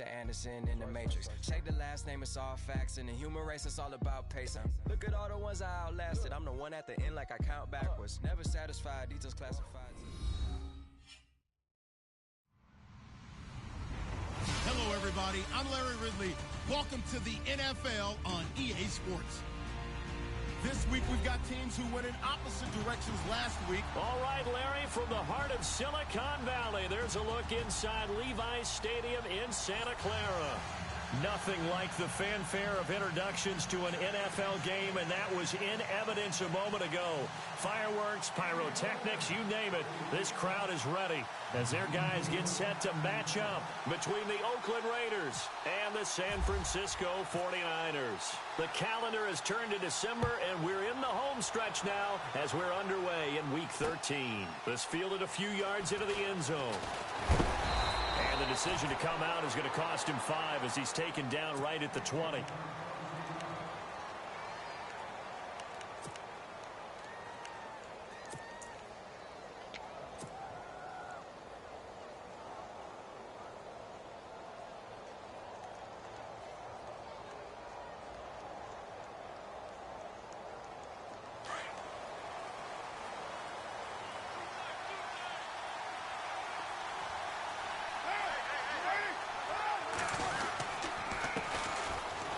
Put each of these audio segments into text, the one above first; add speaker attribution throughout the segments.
Speaker 1: Mr. Anderson in the Matrix. Check the last name, it's all facts. In the human race, it's all about pacing. Look at all the ones I outlasted. I'm the one at the end like I count backwards. Never satisfied, details classified.
Speaker 2: Hello, everybody. I'm Larry Ridley. Welcome to the NFL on EA Sports. This week, we've got teams who went in opposite directions last week.
Speaker 3: All right, Larry, from the heart of Silicon Valley, there's a look inside Levi's Stadium in Santa Clara. Nothing like the fanfare of introductions to an NFL game, and that was in evidence a moment ago. Fireworks, pyrotechnics, you name it. This crowd is ready as their guys get set to match up between the Oakland Raiders and the San Francisco 49ers. The calendar has turned to December, and we're in the home stretch now as we're underway in Week 13. This fielded a few yards into the end zone. And the decision to come out is going to cost him 5 as he's taken down right at the 20.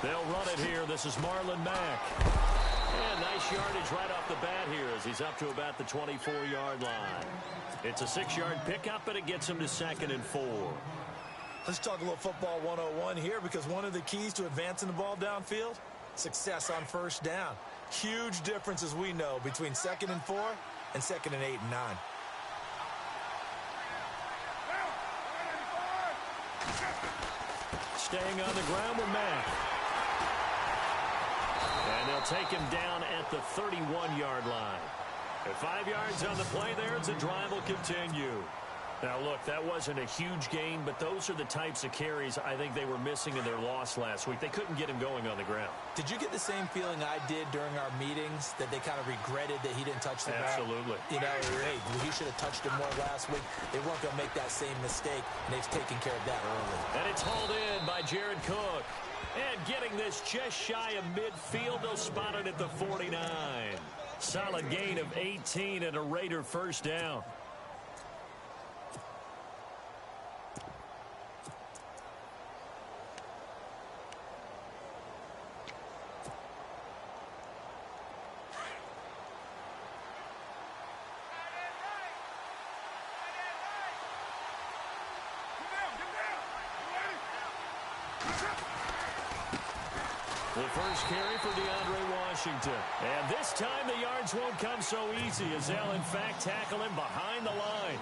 Speaker 3: They'll run it here. This is Marlon Mack. And nice yardage right off the bat here as he's up to about the 24-yard line. It's a 6-yard pickup, but it gets him to 2nd and 4.
Speaker 4: Let's talk a little football 101 here, because one of the keys to advancing the ball downfield, success on first down. Huge difference, as we know, between 2nd and 4 and 2nd and 8 and 9.
Speaker 3: Staying on the ground with Mack. And they'll take him down at the 31-yard line. At 5 yards on the play there, the drive will continue. Now, look, that wasn't a huge gain, but those are the types of carries I think they were missing in their loss last week. They couldn't get him going on the ground.
Speaker 4: Did you get the same feeling I did during our meetings, that they kind of regretted that he didn't touch the ball?
Speaker 3: Absolutely.
Speaker 4: You know, hey, he should have touched him more last week. They weren't going to make that same mistake, and they've taken care of that early.
Speaker 3: And it's hauled in by Jared Cook. And getting this just shy of midfield, they'll spot it at the 49. Solid gain of 18 and a Raider first down. The first carry for DeAndre Washington. And this time the yards won't come so easy as they'll, in fact, tackle him behind the line.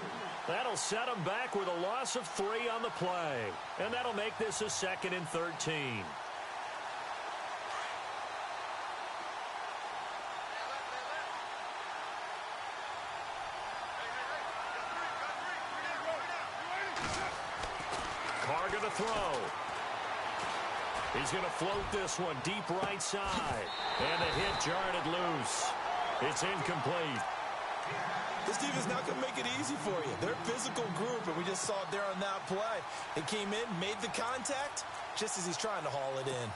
Speaker 3: That'll set him back with a loss of 3 on the play. And that'll make this a 2nd and 13. Carr gonna throw. He's going to float this one deep right side. And the hit jarred it loose. It's incomplete.
Speaker 4: This team is not going to make it easy for you. They're a physical group, and we just saw it there on that play. He came in, made the contact, just as he's trying to haul it in.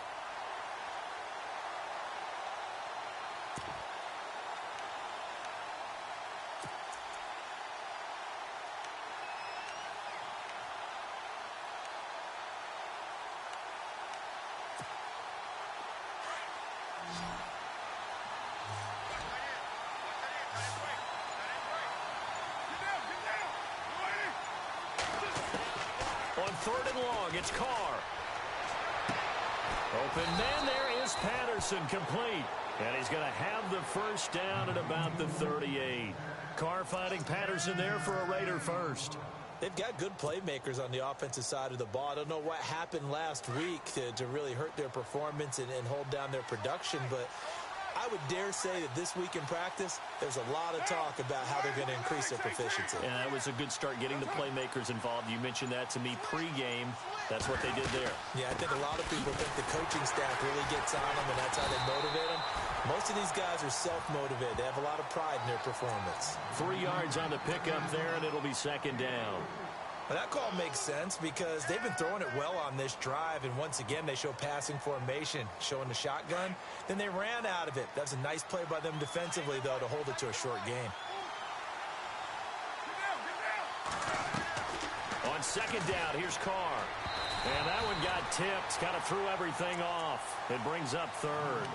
Speaker 3: On 3rd and long, it's Carr. Open man, there is Patterson, complete. And he's going to have the first down at about the 38. Carr finding Patterson there for a Raider first.
Speaker 4: They've got good playmakers on the offensive side of the ball. I don't know what happened last week to really hurt their performance and hold down their production, but I would dare say that this week in practice, there's a lot of talk about how they're going to increase their proficiency.
Speaker 3: And that was a good start getting the playmakers involved. You mentioned that to me pregame. That's what they did there.
Speaker 4: Yeah, I think a lot of people think the coaching staff really gets on them, and that's how they motivate them. Most of these guys are self-motivated. They have a lot of pride in their performance.
Speaker 3: 3 yards on the pickup there, and it'll be 2nd down.
Speaker 4: Well, that call makes sense because they've been throwing it well on this drive, and once again they show passing formation, showing the shotgun. Then they ran out of it. That's a nice play by them defensively, though, to hold it to a short game.
Speaker 3: On second down, here's Carr. And that one got tipped, kind of threw everything off. It brings up third.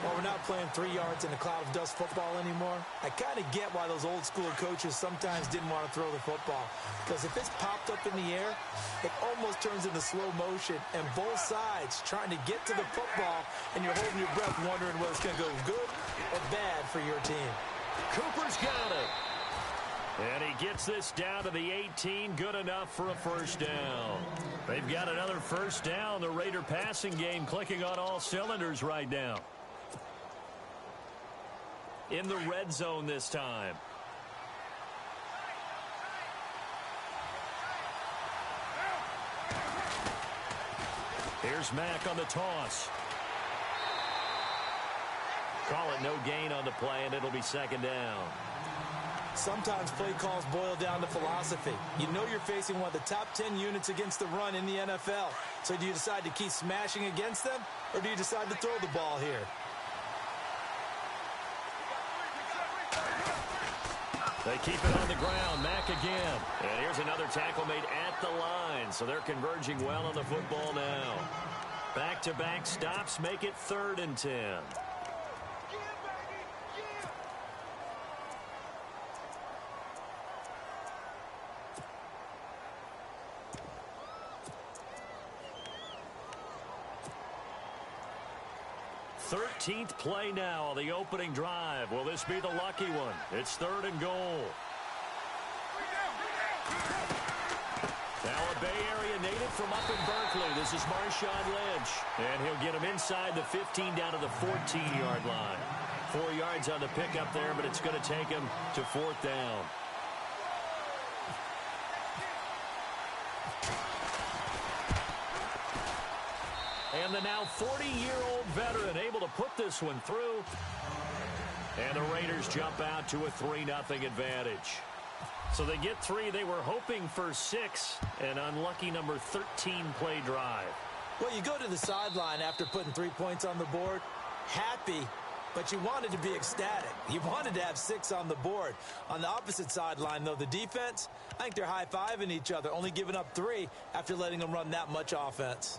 Speaker 4: Well, we're not playing 3 yards in a cloud of dust football anymore. I kind of get why those old school coaches sometimes didn't want to throw the football. Because if it's popped up in the air, it almost turns into slow motion. And both sides trying to get to the football, and you're holding your breath wondering whether it's going to go good or bad for your team.
Speaker 3: Cooper's got it. And he gets this down to the 18, good enough for a first down. They've got another first down. The Raider passing game clicking on all cylinders right now. In the red zone this time. Here's Mack on the toss. Call it no gain on the play, and it'll be second down.
Speaker 4: Sometimes play calls boil down to philosophy. You know you're facing one of the top 10 units against the run in the NFL. So do you decide to keep smashing against them, or do you decide to throw the ball here?
Speaker 3: They keep it on the ground. Mack again. And here's another tackle made at the line. So they're converging well on the football now. Back-to-back stops make it 3rd and 10. 13th play now on the opening drive. Will this be the lucky one? It's 3rd and goal. Now a Bay Area native from up in Berkeley. This is Marshawn Lynch. And he'll get him inside the 15 down to the 14-yard line. 4 yards on the pickup there, but it's going to take him to 4th down. And the now 40-year-old veteran able to put this one through. And the Raiders jump out to a 3-0 advantage. So they get 3. They were hoping for 6. An unlucky number 13 play drive.
Speaker 4: Well, you go to the sideline after putting 3 points on the board, happy, but you wanted to be ecstatic. You wanted to have 6 on the board. On the opposite sideline, though, the defense, I think they're high-fiving each other, only giving up 3 after letting them run that much offense.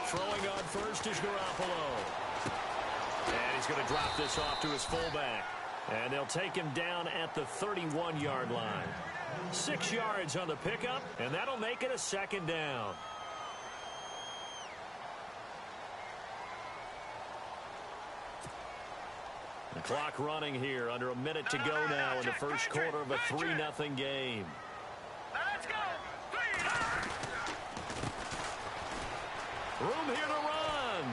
Speaker 3: Throwing on first is Garoppolo. And he's going to drop this off to his fullback. And they'll take him down at the 31-yard line. 6 yards on the pickup, and that'll make it a 2nd down. The clock running here, under a minute to go now in the first quarter of a 3-0 game.
Speaker 5: Let's go!
Speaker 3: Room here to run.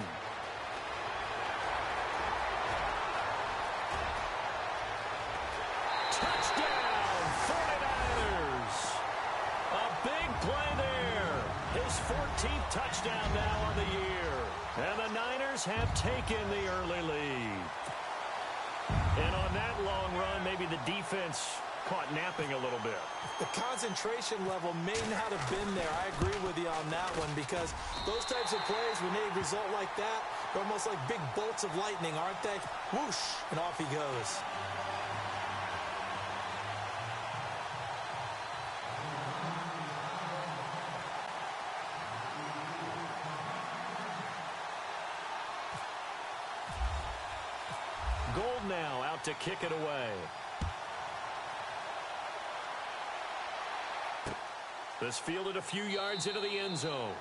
Speaker 3: Touchdown, 49ers. A big play there. His 14th touchdown now on the year. And the Niners have taken the early lead. And on that long run, maybe the defense caught napping a little bit.
Speaker 4: The concentration level may not have been there. I agree with you on that one, because those types of plays, when they result like that, they're almost like big bolts of lightning, aren't they? Whoosh, and off he goes.
Speaker 3: Gold now out to kick it away. This fielded a few yards into the end zone.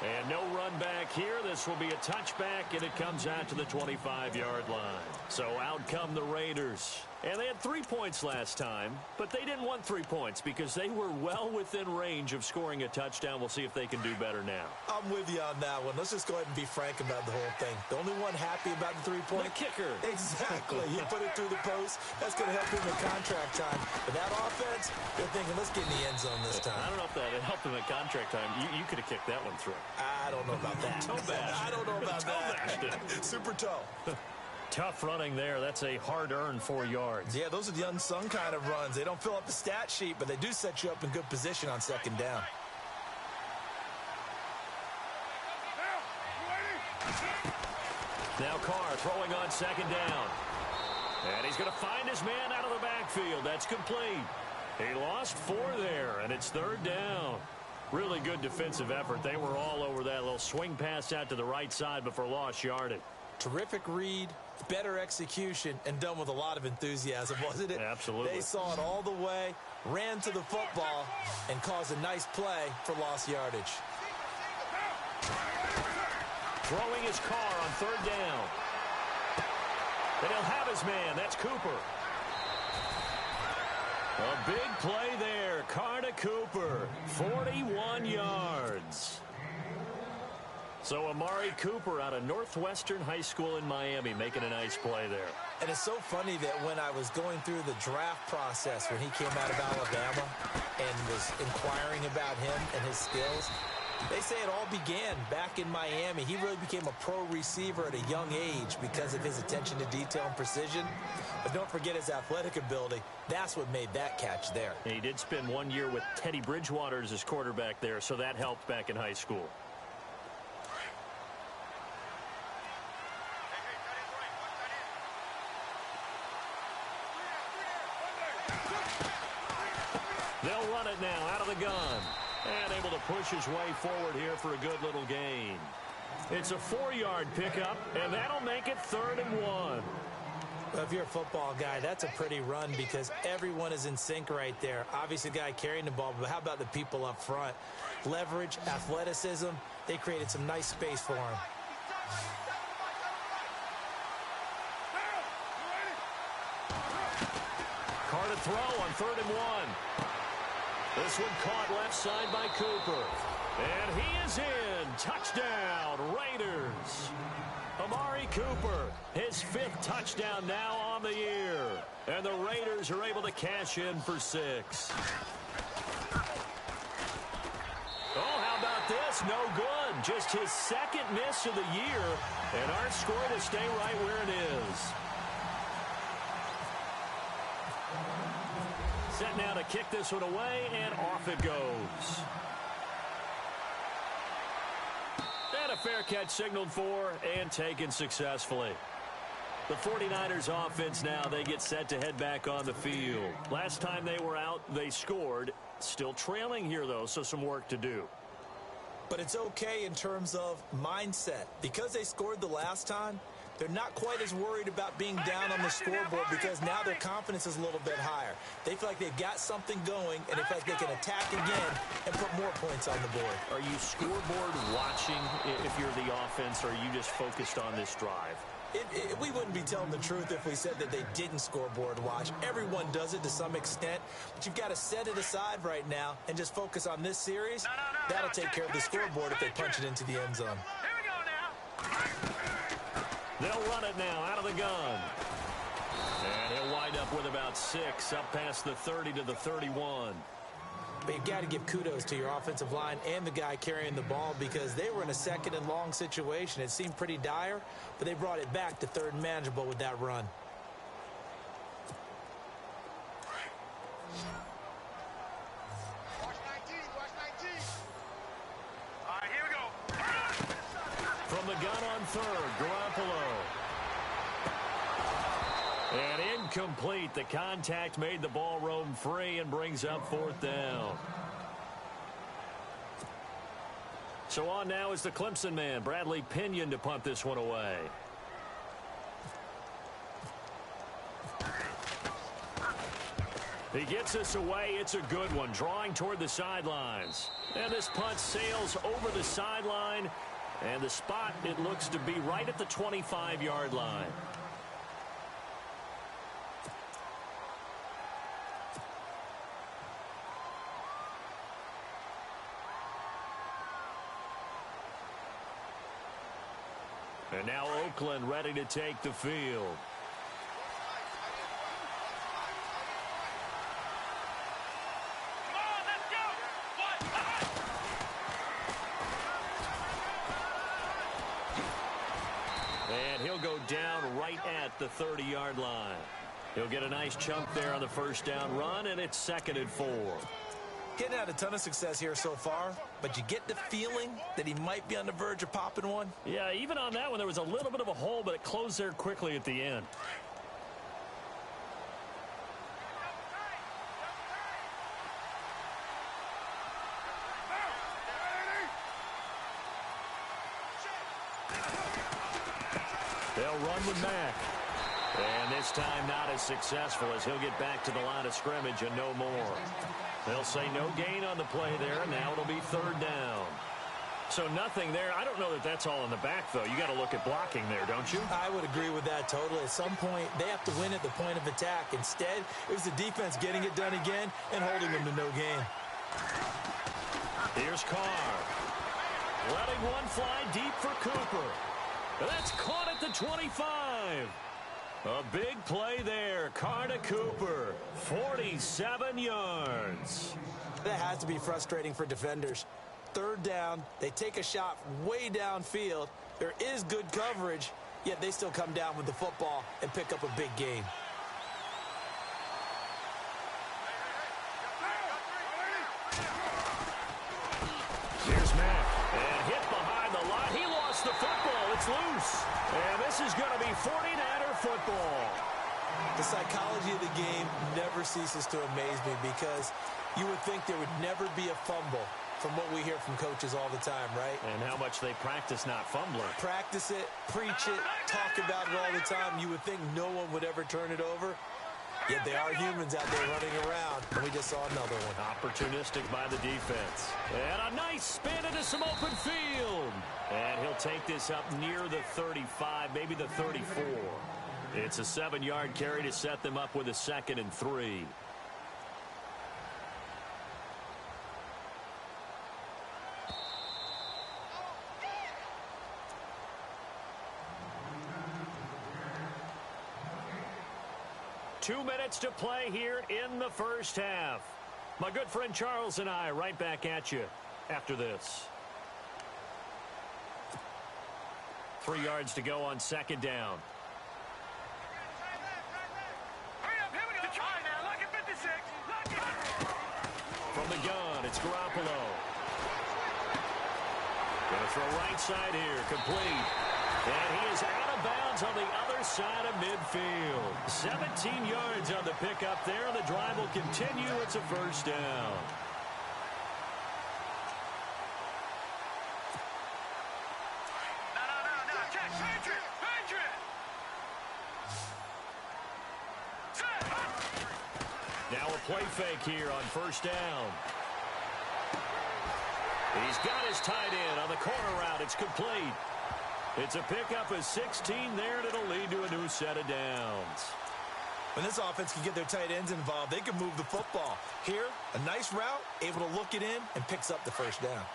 Speaker 3: And no run back here. This will be a touchback, and it comes out to the 25-yard line. So out come the Raiders. And they had 3 points last time, but they didn't want 3 points because they were well within range of scoring a touchdown. We'll see if they can do better now.
Speaker 4: I'm with you on that one. Let's just go ahead and be frank about the whole thing. The only one happy about the 3-point.
Speaker 3: The kicker.
Speaker 4: Exactly. He put it through the post. That's going to help him in contract time. But that offense, they're thinking, let's get in the end zone this time.
Speaker 3: I don't know if that helped him at contract time. You could have kicked that one through.
Speaker 4: I don't know about that.
Speaker 3: Toe bash.
Speaker 4: I don't know about that. Super toe.
Speaker 3: Tough running there. That's a hard-earned 4 yards.
Speaker 4: Yeah, those are the unsung kind of runs. They don't fill up the stat sheet, but they do set you up in good position on second down.
Speaker 3: Now Carr throwing on second down. And he's going to find his man out of the backfield. That's complete. He lost 4 there, and it's third down. Really good defensive effort. They were all over that little swing pass out to the right side before lost yardage.
Speaker 4: Terrific read, better execution, and done with a lot of enthusiasm, wasn't it?
Speaker 3: Absolutely.
Speaker 4: They saw it all the way, ran to the football, and caused a nice play for lost yardage.
Speaker 3: Throwing his Carr on third down. And he'll have his man. That's Cooper. A big play there. Carr to Cooper. 41 yards. So Amari Cooper out of Northwestern High School in Miami making a nice play there.
Speaker 4: And it's so funny that when I was going through the draft process when he came out of Alabama and was inquiring about him and his skills, they say it all began back in Miami. He really became a pro receiver at a young age because of his attention to detail and precision. But don't forget his athletic ability. That's what made that catch there.
Speaker 3: And he did spend 1 year with Teddy Bridgewater as his quarterback there, so that helped back in high school. They'll run it now out of the gun. And able to push his way forward here for a good little gain. It's a 4-yard pickup, and that'll make it 3rd and 1.
Speaker 4: Well, if you're a football guy, that's a pretty run because everyone is in sync right there. Obviously, the guy carrying the ball, but how about the people up front? Leverage, athleticism, they created some nice space for him.
Speaker 3: Carr to throw on 3rd and 1. This one caught left side by Cooper. And he is in. Touchdown, Raiders. Amari Cooper, his 5th touchdown now on the year. And the Raiders are able to cash in for 6. Oh, how about this? No good. Just his 2nd miss of the year. And our score will stay right where it is. Set now to kick this one away, and off it goes. And a fair catch signaled for and taken successfully. The 49ers offense now, they get set to head back on the field. Last time they were out, they scored. Still trailing here, though, so some work to do.
Speaker 4: But it's okay in terms of mindset. Because they scored the last time, they're not quite as worried about being down on the scoreboard because now their confidence is a little bit higher. They feel like they've got something going, and they feel like they can attack again and put more points on the board.
Speaker 3: Are you scoreboard watching if you're the offense, or are you just focused on this drive?
Speaker 4: We wouldn't be telling the truth if we said that they didn't scoreboard watch. Everyone does it to some extent, but you've got to set it aside right now and just focus on this series. That'll take care of the scoreboard if they punch it into the end zone.
Speaker 5: Here we go now.
Speaker 3: They'll run it now out of the gun. And he'll wind up with about 6 up past the 30 to the 31.
Speaker 4: But you've got to give kudos to your offensive line and the guy carrying the ball because they were in a 2nd and long situation. It seemed pretty dire, but they brought it back to 3rd and manageable with that run.
Speaker 5: Watch 19, watch 19. All right, here we go.
Speaker 3: From the gun on 3rd, Garoppolo. And incomplete. The contact made the ball roam free and brings up 4th down. So on now is the Clemson man, Bradley Pinion, to punt this one away. He gets this away. It's a good one, drawing toward the sidelines. And this punt sails over the sideline. And the spot, it looks to be right at the 25-yard line. And now Oakland ready to take the field. And he'll go down right at the 30-yard line. He'll get a nice chunk there on the first down run, and it's 2nd and 4.
Speaker 4: Getting had a ton of success here so far, but you get the feeling that he might be on the verge of popping one.
Speaker 3: Yeah, even on that one, there was a little bit of a hole, but it closed there quickly at the end. They'll run with Mack. And this time not as successful as he'll get back to the line of scrimmage and no more. They'll say no gain on the play there, and now it'll be 3rd down. So nothing there. I don't know that that's all in the back, though. You got to look at blocking there, don't you?
Speaker 4: I would agree with that totally. At some point, they have to win at the point of attack. Instead, it was the defense getting it done again and holding them to no gain.
Speaker 3: Here's Carr. Letting one fly deep for Cooper. And that's caught at the 25. A big play there. Carr to Cooper. 47 yards.
Speaker 4: That has to be frustrating for defenders. 3rd down, they take a shot way downfield. There is good coverage, yet they still come down with the football and pick up a big gain.
Speaker 3: Here's Mack. And hit behind the line. He lost the football. It's loose. And this is going to be 49er football.
Speaker 4: The psychology of the game never ceases to amaze me because you would think there would never be a fumble from what we hear from coaches all the time, right?
Speaker 3: And how much they practice not fumbling.
Speaker 4: Practice it, preach it, talk about it all the time. You would think no one would ever turn it over. Yet they are humans out there running around, and we just saw another one.
Speaker 3: Opportunistic by the defense. And a nice spin into some open field. And he'll take this up near the 35, maybe the 34. It's a 7-yard carry to set them up with a 2nd and 3. Two minutes to play here in the first half. My good friend Charles and I right back at you after this. 3 yards to go on 2nd down. From the gun, it's Garoppolo. Gonna throw right side here, complete. And he is out of bounds on the other side of midfield. 17 yards on the pickup there. The drive will continue. It's a 1st down. Now a play fake here on 1st down. He's got his tight end on the corner route. It's complete. It's a pickup of 16 there, and it'll lead to a new set of downs.
Speaker 4: When this offense can get their tight ends involved, they can move the football. Here, a nice route, able to look it in, and picks up the 1st down.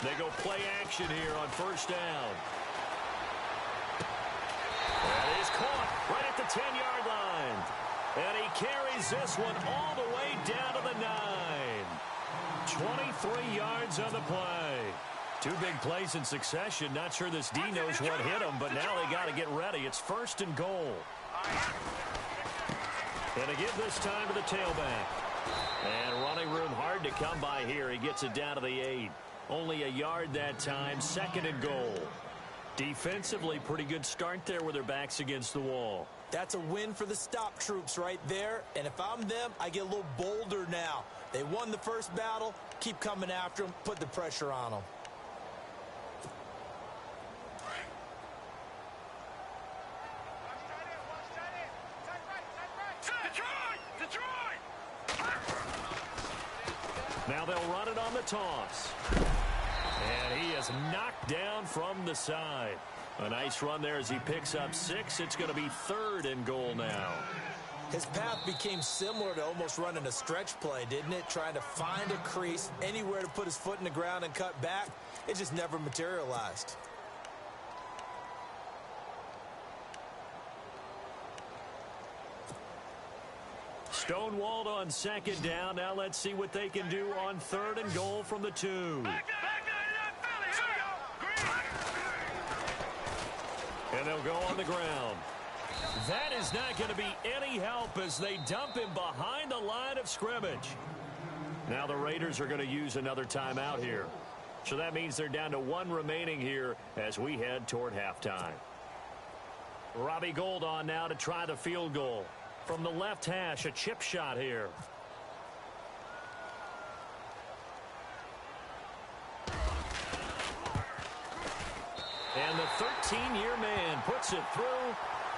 Speaker 3: They go play action here on 1st down. That is caught right at the 10-yard line. And he carries this one all the way down to the 9. 23 yards on the play. 2 big plays in succession. Not sure this D knows what hit him, but now they got to get ready. It's 1st and goal. And again this time to the tailback. And running room hard to come by here. He gets it down to the 8. Only a yard that time. 2nd and goal. Defensively, pretty good start there with their backs against the wall.
Speaker 4: That's a win for the stop troops right there. And if I'm them, I get a little bolder now. They won the first battle. Keep coming after them. Put the pressure on them.
Speaker 3: Now they'll run it on the toss. And he is knocked down from the side. A nice run there as he picks up 6. It's going to be 3rd and goal now.
Speaker 4: His path became similar to almost running a stretch play, didn't it? Trying to find a crease, anywhere to put his foot in the ground and cut back. It just never materialized.
Speaker 3: Stonewalled on second down. Now let's see what they can do on 3rd and goal from the 2. And they'll go on the ground. That is not going to be any help as they dump him behind the line of scrimmage. Now the Raiders are going to use another timeout here. So that means they're down to 1 remaining here as we head toward halftime. Robbie Gould on now to try the field goal. From the left hash, a chip shot here. And the 13-year man puts it through.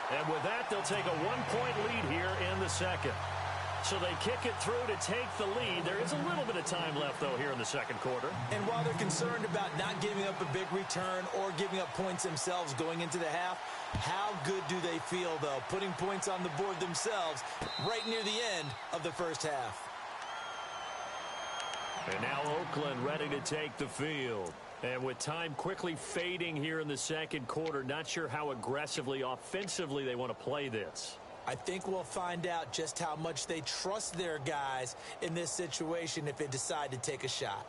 Speaker 3: And with that, they'll take a 1-point lead here in the second. So they kick it through to take the lead. There is a little bit of time left, though, here in the second quarter.
Speaker 4: And while they're concerned about not giving up a big return or giving up points themselves going into the half, how good do they feel, though, putting points on the board themselves right near the end of the first half?
Speaker 3: And now Oakland ready to take the field. And with time quickly fading here in the second quarter, not sure how aggressively, offensively they want to play this.
Speaker 4: I think we'll find out just how much they trust their guys in this situation if they decide to take a shot.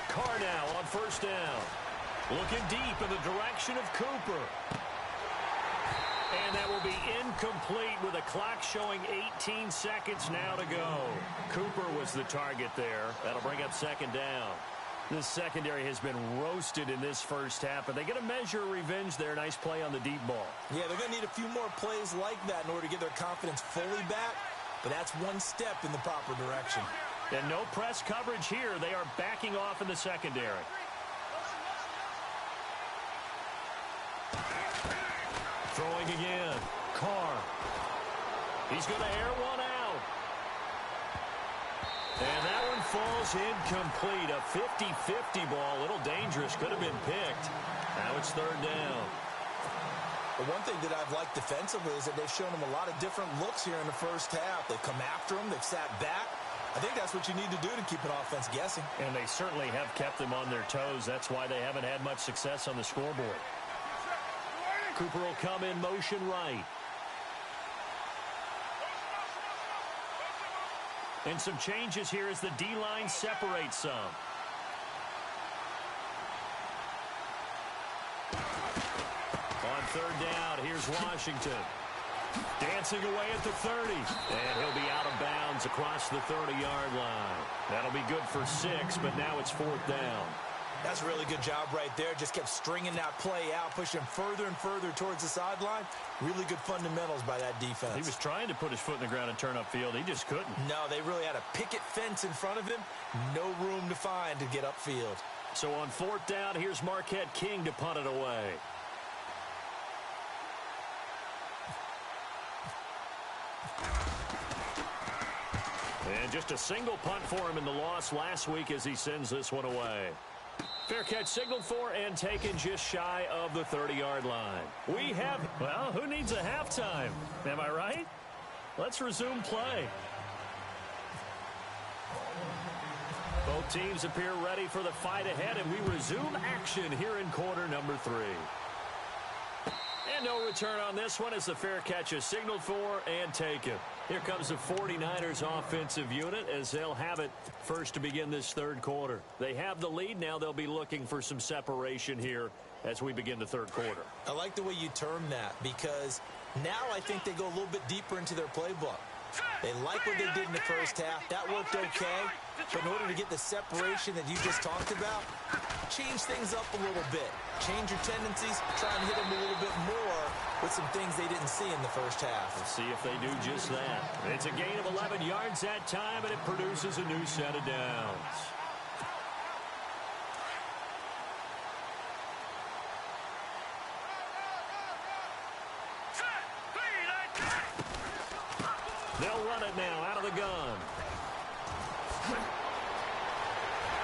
Speaker 3: Carr now on first down. Looking deep in the direction of Cooper. And that will be incomplete with a clock showing 18 seconds now to go. Cooper was the target there. That'll bring up second down. This secondary has been roasted in this first half, but they get a measure of revenge there. Nice play on the deep ball.
Speaker 4: Yeah, they're going to need a few more plays like that in order to get their confidence fully back, but that's one step in the proper direction.
Speaker 3: And no press coverage here. They are backing off in the secondary. Throwing again. Carr. He's going to air one out. And that one falls incomplete. A 50-50 ball. A little dangerous. Could have been picked. Now it's third down.
Speaker 4: The one thing that I've liked defensively is that they've shown them a lot of different looks here in the first half. They've come after them. They've sat back. I think that's what you need to do to keep an offense guessing.
Speaker 3: And they certainly have kept them on their toes. That's why they haven't had much success on the scoreboard. Cooper will come in motion right. And some changes here as the D-line separates some. On third down, here's Washington. Dancing away at the 30. And he'll be out of bounds across the 30-yard line. That'll be good for 6, but now it's fourth down.
Speaker 4: That's a really good job right there. Just kept stringing that play out, pushing further and further towards the sideline. Really good fundamentals by that defense.
Speaker 3: He was trying to put his foot in the ground and turn upfield. He just couldn't.
Speaker 4: No, they really had a picket fence in front of him. No room to find to get upfield.
Speaker 3: So on fourth down, here's Marquette King to punt it away. And just a single punt for him in the loss last week as he sends this one away. Fair catch signaled for and taken just shy of the 30-yard line. We have, well, who needs a halftime? Am I right? Let's resume play. Both teams appear ready for the fight ahead, and we resume action here in quarter number 3. And no return on this one as the fair catch is signaled for and taken. Here comes the 49ers offensive unit as they'll have it first to begin this third quarter. They have the lead. Now they'll be looking for some separation here as we begin the third quarter.
Speaker 4: I like the way you term that because now I think they go a little bit deeper into their playbook. They like what they did in the first half. That worked okay. But in order to get the separation that you just talked about, change things up a little bit. Change your tendencies. Try and hit them a little bit more with some things they didn't see in the first half.
Speaker 3: We'll see if they do just that. It's a gain of 11 yards that time, and it produces a new set of downs. They'll run it now out of the gun.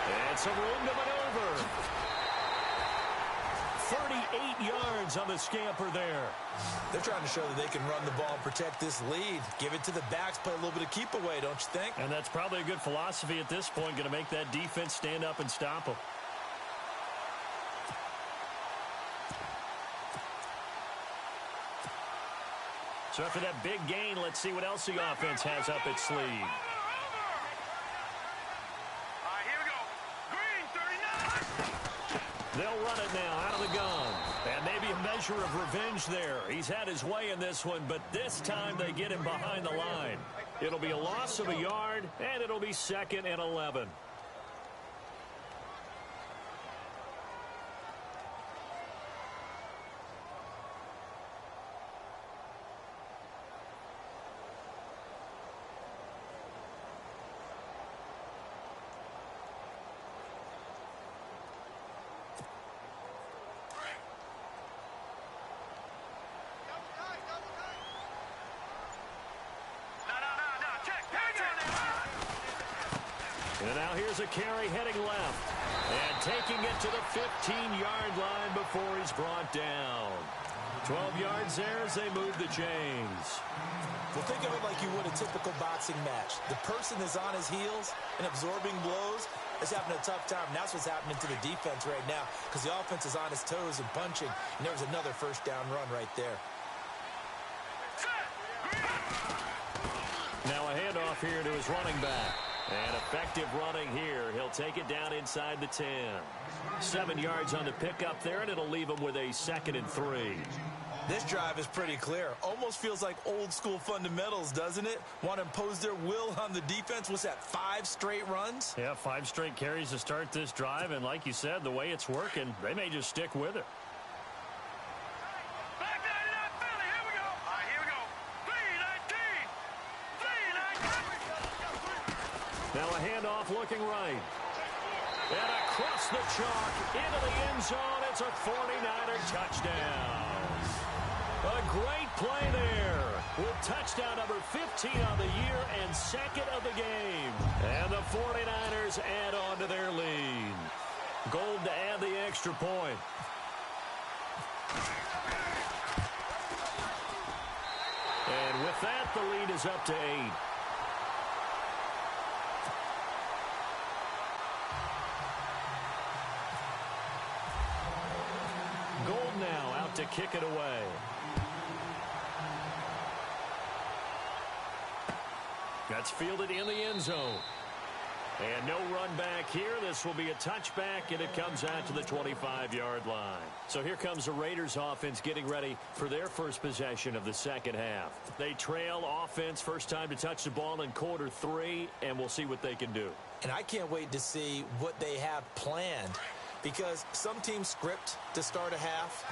Speaker 3: And some room to maneuver. 38 yards on the scamper there.
Speaker 4: They're trying to show that they can run the ball and protect this lead. Give it to the backs, play a little bit of keep away, don't you think?
Speaker 3: And that's probably a good philosophy at this point, going to make that defense stand up and stop them. So after that big gain, let's see what else the offense has up its sleeve. They'll run it now out of the gun. And maybe a measure of revenge there. He's had his way in this one, but this time they get him behind the line. It'll be a loss of a yard, and it'll be 2nd and 11. And now here's a carry heading left. And taking it to the 15-yard line before he's brought down. 12 yards there as they move the chains.
Speaker 4: Well, think of it like you would a typical boxing match. The person is on his heels and absorbing blows is having a tough time. And that's what's happening to the defense right now because the offense is on his toes and punching. And there was another first down run right there.
Speaker 3: Now a handoff here to his running back. And effective running here. He'll take it down inside the 10. 7 yards on the pickup there, and it'll leave him with a 2nd and 3.
Speaker 4: This drive is pretty clear. Almost feels like old school fundamentals, doesn't it? Want to impose their will on the defense. What's that, 5 straight runs?
Speaker 3: Yeah, 5 straight carries to start this drive. And like you said, the way it's working, they may just stick with it. Now a handoff looking right. And across the chalk into the end zone. It's a 49er touchdown. A great play there with touchdown number 15 on the year and 2nd of the game. And the 49ers add on to their lead. Gold to add the extra point. And with that, the lead is up to 8. Gold now out to kick it away. That's fielded in the end zone. And no run back here. This will be a touchback, and it comes out to the 25-yard line. So here comes the Raiders offense getting ready for their first possession of the second half. They trail offense first time to touch the ball in quarter 3, and we'll see what they can do.
Speaker 4: And I can't wait to see what they have planned because some teams script to start a half.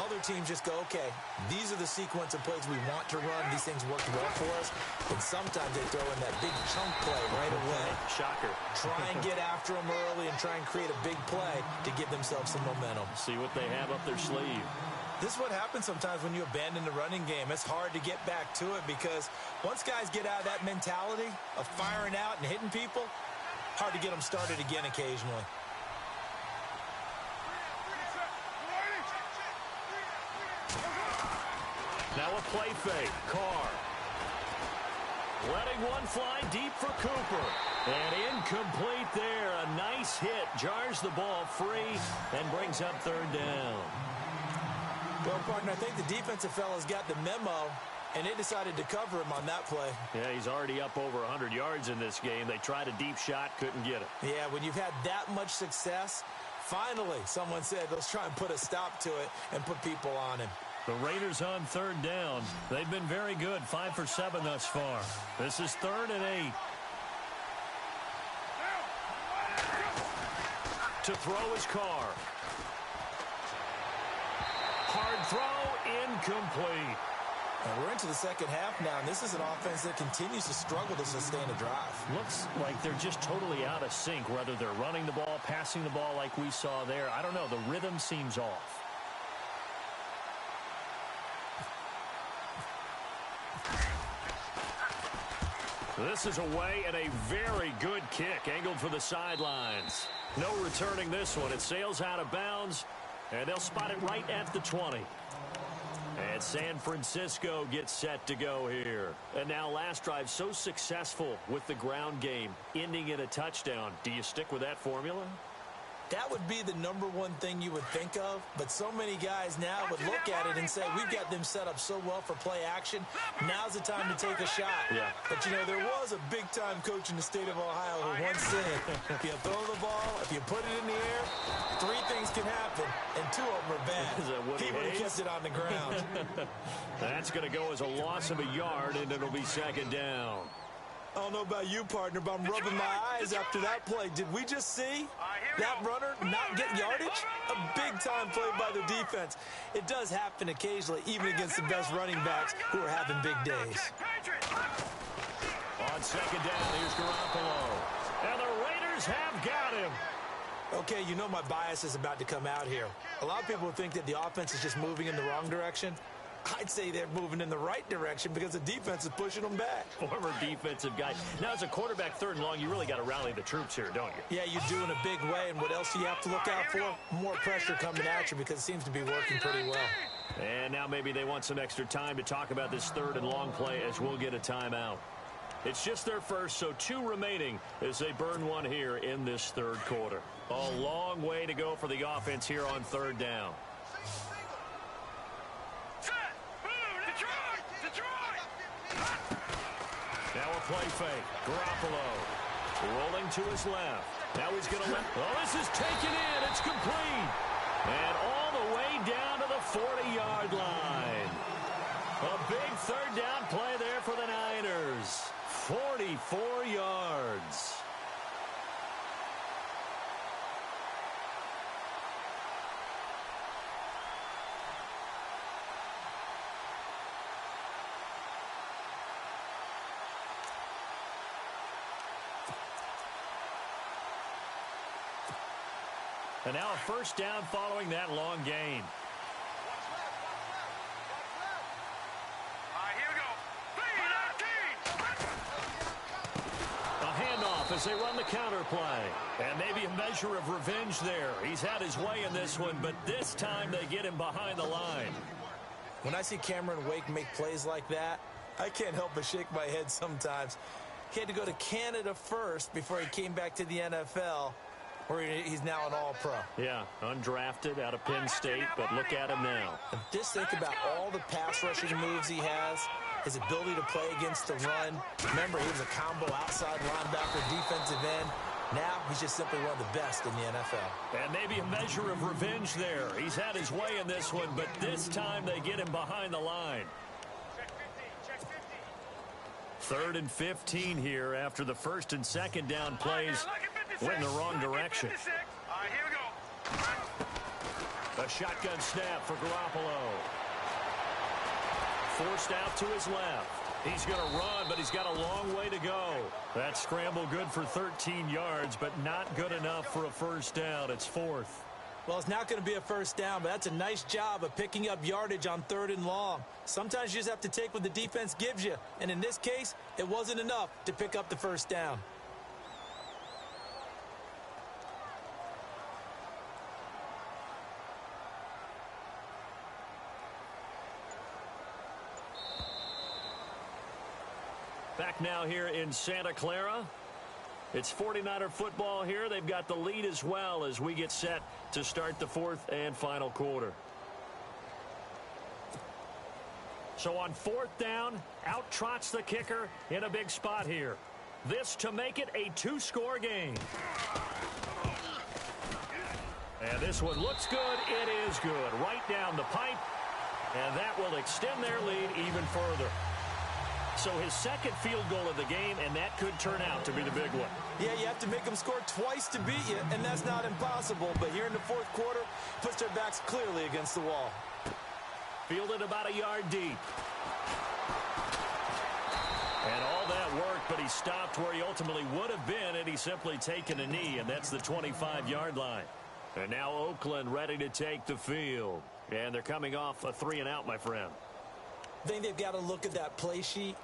Speaker 4: Other teams just go, okay, these are the sequence of plays we want to run. These things worked well for us. And sometimes they throw in that big chunk play right away.
Speaker 3: Shocker.
Speaker 4: Try and get after them early and try and create a big play to give themselves some momentum.
Speaker 3: See what they have up their sleeve.
Speaker 4: This is what happens sometimes when you abandon the running game. It's hard to get back to it because once guys get out of that mentality of firing out and hitting people, hard to get them started again occasionally.
Speaker 3: Now a play fake. Carr. Letting one fly deep for Cooper. And incomplete there. A nice hit. Jars the ball free and brings up 3rd down.
Speaker 4: Well, partner, I think the defensive fellas got the memo, and they decided to cover him on that play.
Speaker 3: Yeah, he's already up over 100 yards in this game. They tried a deep shot, couldn't get it.
Speaker 4: Yeah, when you've had that much success, finally someone said, let's try and put a stop to it and put people on him.
Speaker 3: The Raiders on 3rd down. They've been very good, 5 for 7 thus far. This is 3rd and 8. To throw his Carr. Hard throw, incomplete.
Speaker 4: And we're into the second half now, and this is an offense that continues to struggle to sustain a drive.
Speaker 3: Looks like they're just totally out of sync, whether they're running the ball, passing the ball like we saw there. I don't know. The rhythm seems off. This is away and a very good kick angled for the sidelines. No returning this one. It sails out of bounds, and they'll spot it right at the 20. And San Francisco gets set to go here. And now last drive so successful with the ground game, ending in a touchdown. Do you stick with that formula?
Speaker 4: That would be the number one thing you would think of, but so many guys now would look at it and say, we've got them set up so well for play action. Now's the time to take a shot.
Speaker 3: Yeah.
Speaker 4: But, you know, there was a big-time coach in the state of Ohio who once said, if you throw the ball, if you put it in the air, 3 things can happen, and 2 of them are bad. He would have kept it on the ground.
Speaker 3: That's going to go as a loss of a yard, and it'll be second down.
Speaker 4: I don't know about you, partner, but I'm rubbing my eyes after that play. Did we just see that runner not get yardage? A big-time play by the defense. It does happen occasionally, even against the best running backs who are having big days.
Speaker 3: On second down, here's Garoppolo. And the Raiders have got him.
Speaker 4: Okay, you know my bias is about to come out here. A lot of people think that the offense is just moving in the wrong direction. I'd say they're moving in the right direction because the defense is pushing them back.
Speaker 3: Former defensive guy. Now, as a quarterback, 3rd and long, you really got to rally the troops here, don't you?
Speaker 4: Yeah, you do in a big way. And what else do you have to look out for? More pressure coming at you because it seems to be working pretty well.
Speaker 3: And now maybe they want some extra time to talk about this 3rd and long play as we'll get a timeout. It's just their first, so 2 remaining as they burn one here in this 3rd quarter. A long way to go for the offense here on 3rd down. Now a play fake. Garoppolo rolling to his left. Now he's going to let. Oh, this is taken in. It's complete. And all the way down to the 40-yard line. A big 3rd down play there for the Niners. 44 yards. And now a 1st down following that long gain.
Speaker 5: Here we go.
Speaker 3: A handoff as they run the counter play. And maybe a measure of revenge there. He's had his way in this one, but this time they get him behind the line.
Speaker 4: When I see Cameron Wake make plays like that, I can't help but shake my head sometimes. He had to go to Canada first before he came back to the NFL, where he's now an all-pro.
Speaker 3: Yeah, undrafted out of Penn State, but look at him now.
Speaker 4: And just think about all the pass rushing moves he has, his ability to play against the run. Remember, he was a combo outside linebacker, defensive end. Now he's just simply one of the best in the NFL.
Speaker 3: And maybe a measure of revenge there. He's had his way in this one, but this time they get him behind the line. 3rd and 15 here after the 1st and 2nd down plays went in the wrong direction.
Speaker 5: Here we go.
Speaker 3: A shotgun snap for Garoppolo. Forced out to his left. He's going to run, but he's got a long way to go. That scramble good for 13 yards, but not good enough for a 1st down. It's 4th.
Speaker 4: Well, it's not going to be a 1st down, but that's a nice job of picking up yardage on 3rd and long. Sometimes you just have to take what the defense gives you, and in this case, it wasn't enough to pick up the 1st down.
Speaker 3: Back now here in Santa Clara. It's 49er football here. They've got the lead as well as we get set to start the 4th and final quarter. So on 4th down, out trots the kicker in a big spot here. This to make it a 2-score game. And this one looks good. It is good. Right down the pipe. And that will extend their lead even further. So his 2nd field goal of the game, and that could turn out to be the big one.
Speaker 4: Yeah, you have to make them score twice to beat you, and that's not impossible. But here in the 4th quarter, puts their backs clearly against the wall.
Speaker 3: Fielded about a yard deep. And all that work, but he stopped where he ultimately would have been had he simply taken a knee, and that's the 25-yard line. And now Oakland ready to take the field. And they're coming off a 3-and-out, my friend.
Speaker 4: I think they've got to look at that play sheet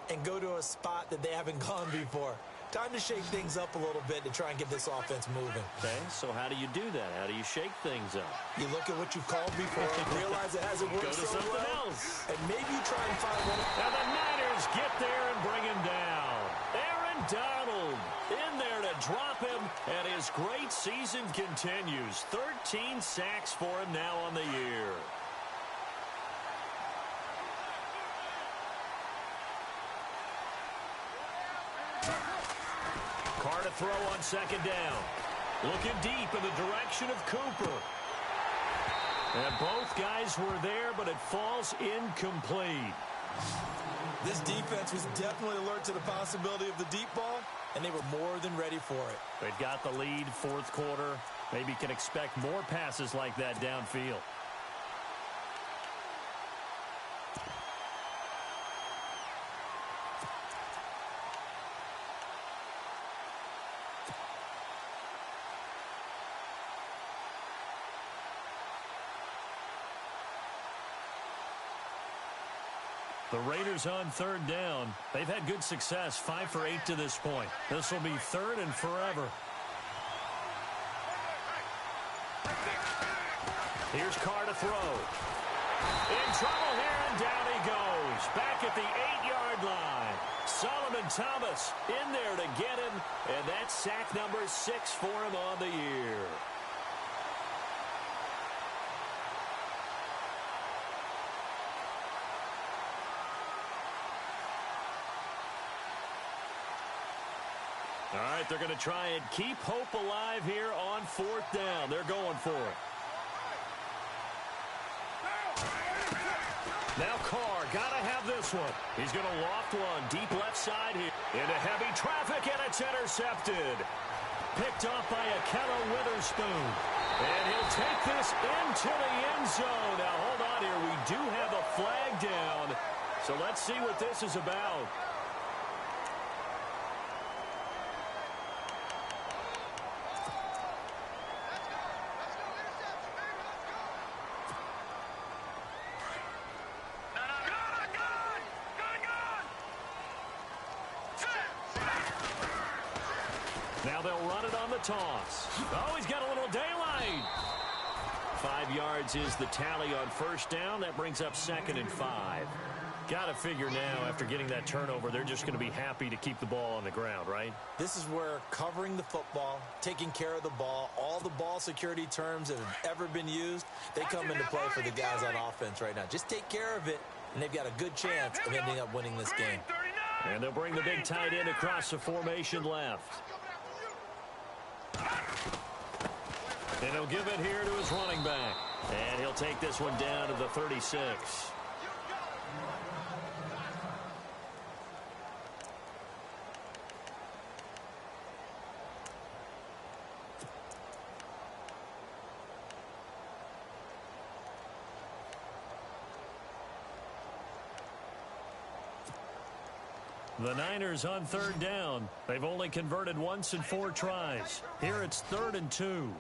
Speaker 4: and go to a spot that they haven't gone before. Time to shake things up a little bit to try and get this offense moving.
Speaker 3: Okay, so how do you do that? How do you shake things up?
Speaker 4: You look at what you've called before, realize it hasn't worked
Speaker 3: Go to
Speaker 4: so
Speaker 3: something
Speaker 4: well,
Speaker 3: else.
Speaker 4: and maybe you try and find one.
Speaker 3: And the Niners get there and bring him down. Aaron Donald in there to drop him, and his great season continues. 13 sacks for him now on the year. Carr to throw on second down. Looking deep in the direction of Cooper. And both guys were there, but it falls incomplete.
Speaker 4: This defense was definitely alert to the possibility of the deep ball, and they were more than ready for it.
Speaker 3: They've got the lead, fourth quarter. Maybe can expect more passes like that downfield. The Raiders on third down. They've had good success, 5 for 8 to this point. This will be third and forever. Here's Carr to throw. In trouble here, and down he goes. Back at the 8-yard line. Solomon Thomas in there to get him, and that's sack number 6 for him on the year. All right, they're going to try and keep hope alive here on fourth down. They're going for it. Now Carr, got to have this one. He's going to loft one deep left side here. Into heavy traffic, and it's intercepted. Picked off by Akello Witherspoon. And he'll take this into the end zone. Now, hold on here. We do have a flag down. So let's see what this is about. Now they'll run it on the toss. Oh, he's got a little daylight. 5 yards is the tally on first down. That brings up 2nd and 5. Got to figure now, after getting that turnover, they're just going to be happy to keep the ball on the ground, right?
Speaker 4: This is where covering the football, taking care of the ball, all the ball security terms that have ever been used, they come into play for the guys on offense right now. Just take care of it, and they've got a good chance of ending up winning this game.
Speaker 3: And they'll bring the big tight end across the formation left. And he'll give it here to his running back. And he'll take this one down to the 36. The Niners on third down. They've only converted once in 4 tries. Here it's 3rd and 2.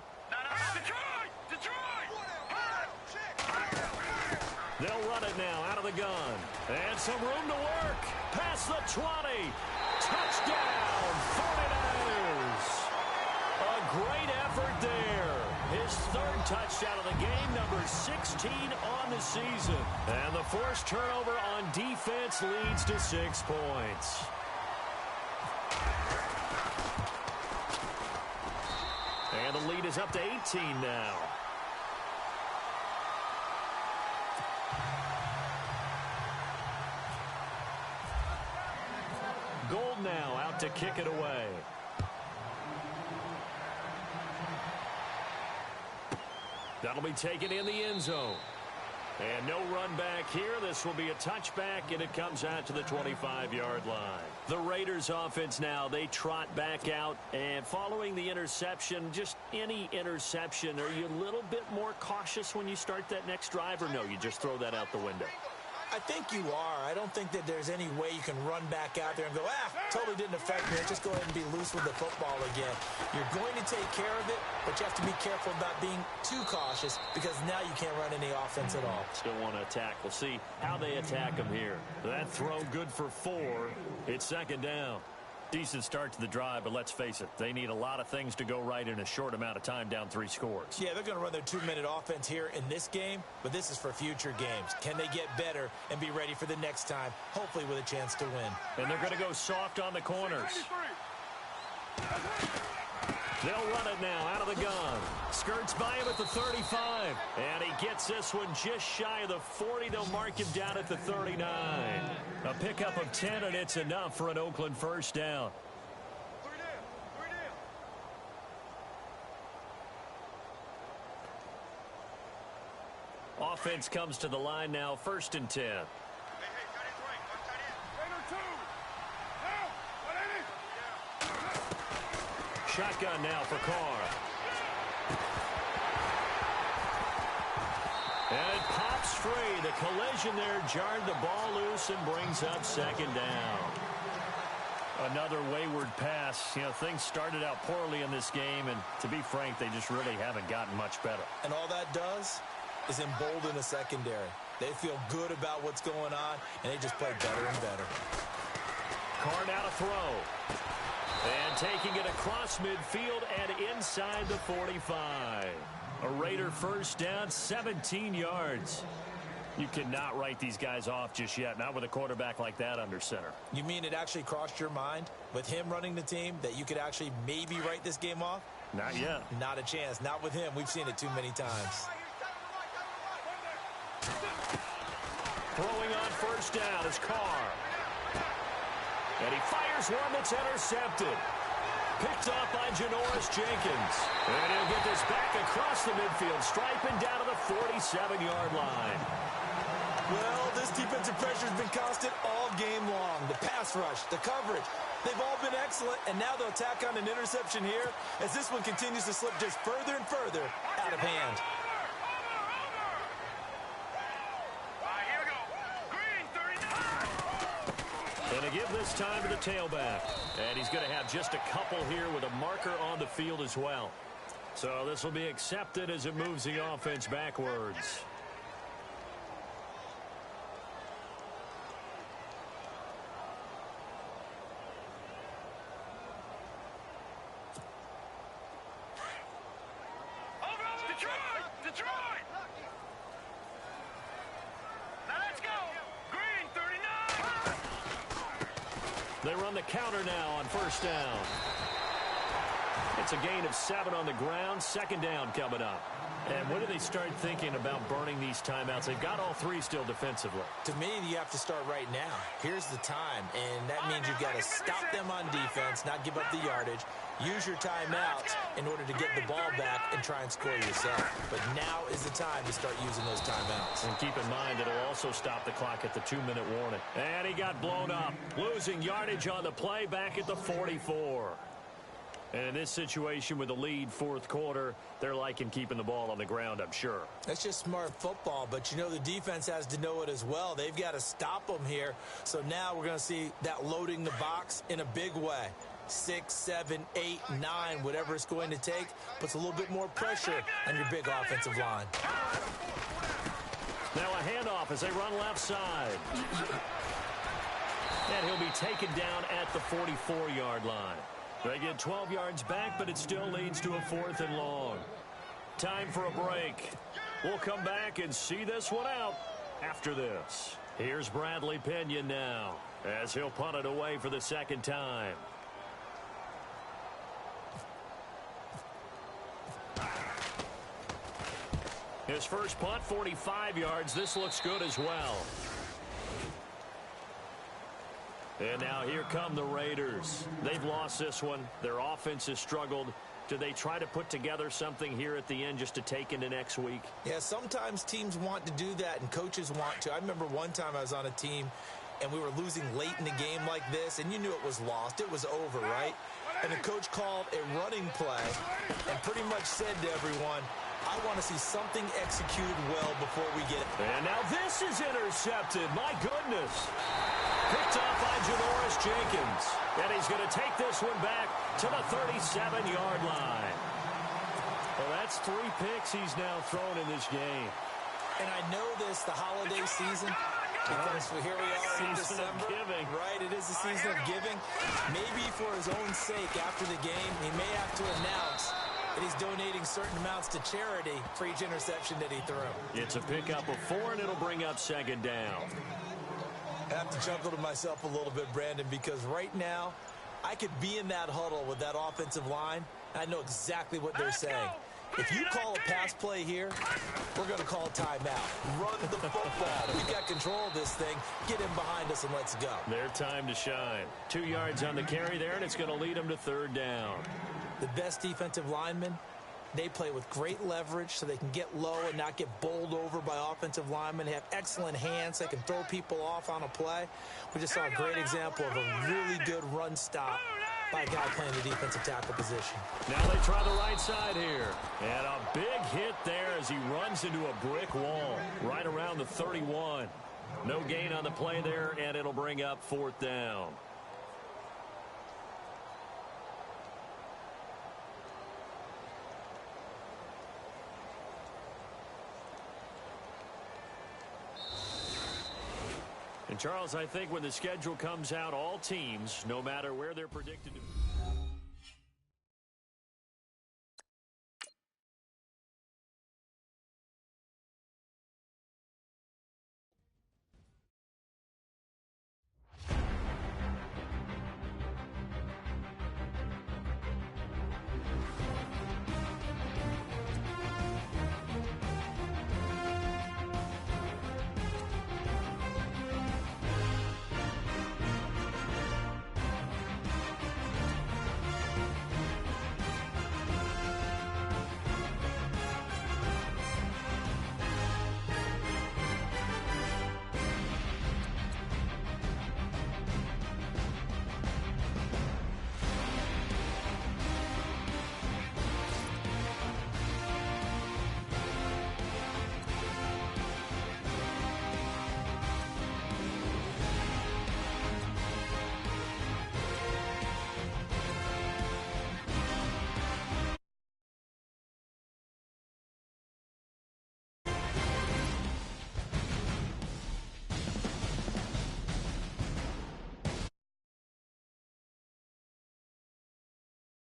Speaker 3: They'll run it now out of the gun. And some room to work. Past the 20. Touchdown, 49ers. A great effort there. His 3rd touchdown of the game, number 16 on the season. And the forced turnover on defense leads to 6 points. And the lead is up to 18 now. Gold now out to kick it away. That'll be taken in the end zone. And no run back here. This will be a touchback, and it comes out to the 25-yard line. The Raiders offense now, they trot back out. And following the interception, just any interception, are you a little bit more cautious when you start that next drive, or no, you just throw that out the window?
Speaker 4: I think you are. I don't think that there's any way you can run back out there and go, totally didn't affect me. Just go ahead and be loose with the football again. You're going to take care of it, but you have to be careful about being too cautious because now you can't run any offense at all.
Speaker 3: Still want to attack. We'll see how they attack him here. That throw good for 4. It's second down. Decent start to the drive, but let's face it, they need a lot of things to go right in a short amount of time, down 3 scores.
Speaker 4: Yeah, they're going to run their 2-minute offense here in this game, but this is for future games. Can they get better and be ready for the next time, hopefully with a chance to win?
Speaker 3: And they're going to go soft on the corners. They'll run it now out of the gun. Skirts by him at the 35. And he gets this one just shy of the 40. They'll mark him down at the 39. A pickup of 10, and it's enough for an Oakland first down. Offense comes to the line now, 1st and 10. Shotgun now for Carr. And it pops free. The collision there jarred the ball loose and brings up second down. Another wayward pass. You know, things started out poorly in this game, and to be frank, they just really haven't gotten much better.
Speaker 4: And all that does is embolden the secondary. They feel good about what's going on, and they just play better and better.
Speaker 3: Carr now to throw. And taking it across midfield and inside the 45. A Raider first down, 17 yards. You cannot write these guys off just yet, not with a quarterback like that under center.
Speaker 4: You mean it actually crossed your mind with him running the team that you could actually maybe write this game off?
Speaker 3: Not yet.
Speaker 4: Not a chance. Not with him. We've seen it too many times.
Speaker 3: Throwing on first down is Carr. And he fires one that's intercepted. Picked off by Janoris Jenkins. And he'll get this back across the midfield, striping down to the 47-yard line.
Speaker 4: Well, this defensive pressure has been constant all game long. The pass rush, the coverage, they've all been excellent, and now they'll tack on an interception here as this one continues to slip just further and further out of hand.
Speaker 3: And to give this time to the tailback. And he's going to have just a couple here with a marker on the field as well. So this will be accepted as it moves the offense backwards.
Speaker 5: Detroit! Now let's go! Green, 39!
Speaker 3: They run the counter now on first down. It's a gain of 7 on the ground. Second down coming up. And when do they start thinking about burning these timeouts? They've got all 3 still defensively.
Speaker 4: To me, you have to start right now. Here's the time, and that means you've got to stop them on defense, not give up the yardage. Use your timeouts in order to get the ball back and try and score yourself. But now is the time to start using those timeouts.
Speaker 3: And keep in mind, it'll also stop the clock at the 2-minute warning. And he got blown up, losing yardage on the play back at the 44. And in this situation with the lead, 4th quarter, they're liking keeping the ball on the ground, I'm sure.
Speaker 4: That's just smart football, but you know the defense has to know it as well. They've got to stop them here. So now we're going to see that loading the box in a big way. 6, 7, 8, 9, whatever it's going to take, puts a little bit more pressure on your big offensive line.
Speaker 3: Now a handoff as they run left side. And he'll be taken down at the 44-yard line. They get 12 yards back, but it still leads to a 4th and long. Time for a break. We'll come back and see this one out after this. Here's Bradley Pinion now as he'll punt it away for the second time. His first punt, 45 yards. This looks good as well. And now here come the Raiders. They've lost this one. Their offense has struggled. Do they try to put together something here at the end just to take into next week?
Speaker 4: Yeah, sometimes teams want to do that and coaches want to. I remember one time I was on a team and we were losing late in the game like this, and you knew it was lost. It was over, right? And the coach called a running play and pretty much said to everyone, I want to see something executed well before we get it.
Speaker 3: And now this is intercepted. My goodness. Picked off by Janoris Jenkins. And he's going to take this one back to the 37-yard line. Well, that's 3 picks he's now thrown in this game.
Speaker 4: And I know this, the holiday season, because here we are in December.
Speaker 3: Giving.
Speaker 4: Right, it is the season of giving. Maybe for his own sake after the game, he may have to announce that he's donating certain amounts to charity for each interception that he threw.
Speaker 3: It's a pickup of 4, and it'll bring up 2nd down.
Speaker 4: I have to chuckle to myself a little bit, Brandon, because right now, I could be in that huddle with that offensive line. I know exactly what they're saying. If you call a pass play here, we're going to call a timeout. Run the football. We've got control of this thing. Get in behind us and let's go.
Speaker 3: Their time to shine. 2 yards on the carry there, and it's going to lead them to 3rd down.
Speaker 4: The best defensive linemen, they play with great leverage so they can get low and not get bowled over by offensive linemen. They have excellent hands. They can throw people off on a play. We just saw a great example of a really good run stop by a guy playing the defensive tackle position.
Speaker 3: Now they try the right side here. And a big hit there as he runs into a brick wall right around the 31. No gain on the play there, and it'll bring up 4th down. And, Charles, I think when the schedule comes out, all teams, no matter where they're predicted to